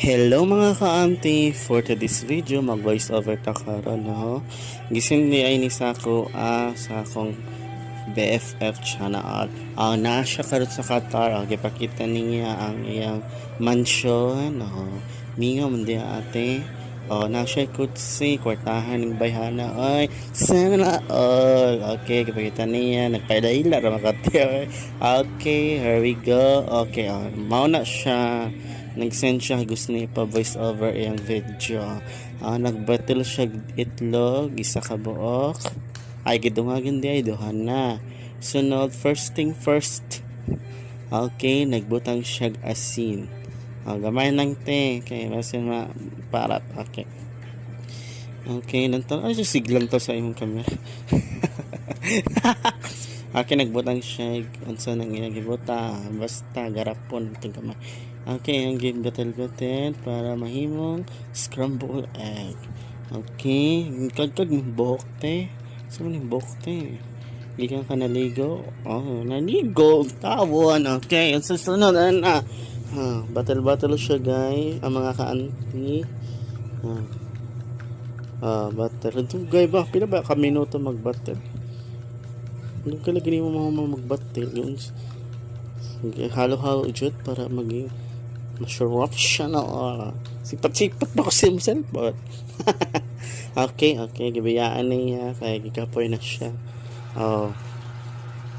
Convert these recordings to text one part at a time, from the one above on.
Hello mga ka-auntie, for today's video mag voice over ta karon no. Gising ni ay ni Sako sa akong BFF channel. Na siya karon sa Qatar, gipakita niya ang iyang mansion no. Mingo man di ate. Na siya kutsi kwartahan ng bayhana ay sana all. Okay, gipakita niya nagpailaila ra makatiya. Okay, here we go. Okay, mao na siya. Nag-send siya gusto niya pa-voice over yung video. Nagbatil siya itlog, isa ka buok. Ay, gidungagin di ay duhan na. Sunod, first thing first. Okay, nagbutang siya asin. Gamay lang te. Okay, basta parat. Okay. Okay, nanto. Ay, siglang to sa imong camera. Okay, nagbutang siya. Unsa nang gibuta. Basta, garapon. Itong gamay. Okay, ang gibatel-batel para mahimong scrambled egg. Okay, kagkag buhok te. Sa man buhok te. Gikan ka naligo. Naligo. Tawon. Okay, ang susunod na. Batel-batel siya guys. Ang mga ka-auntie. Batel. Dugay ba? Pila ba ka minuto magbatel? Hindi ka lagi mo mga magbatel. Yun. Halo-halo jud para maging masarap siya na sipat-sipat ba kasi yung cellphone. Okay, gibiyaan niya kaya gikapoy na siya.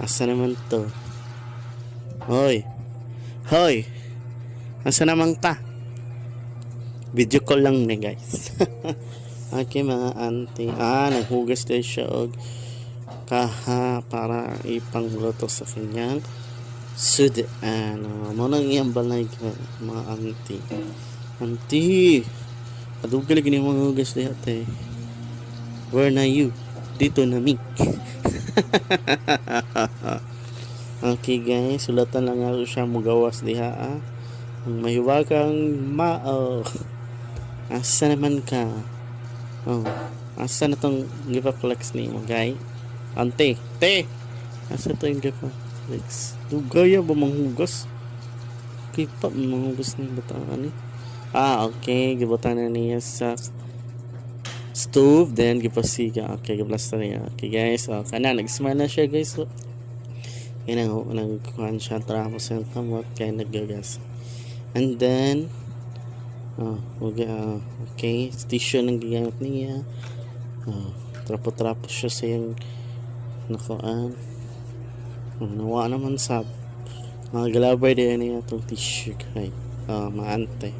Asa naman to? Hoy, asa naman ta? Video call lang ni guys. Okay mga auntie, naghugas tayo siya og kaha para ipangluto sa kanyang sud. Mo nang iyang balay ka mga auntie adugal gini mga hugas diha te. Where na you? Dito na mi. Okay guys, sulatan lang ako siya mugawas diha ang mahiwagang mao. Asa naman ka? Asa na tong gipaflex ni mo guys? Ante, te, asa to yung gipaflex? Dugaya ba manghugas? Okay pa, manghugas ng bataan eh. Okay, gibutan na niya sa stove, then gipasiga. Okay, giplasta niya. Okay guys, kana nag-smile na siya guys. Kaya nagkuhan siya trapos yung kamot, kaya naggagas. And then okay, tissue nang gigamit niya. Trapo-trapo siya sa yung nakuan. Nawa naman sa mga galabay din niya itong tissue kay maante.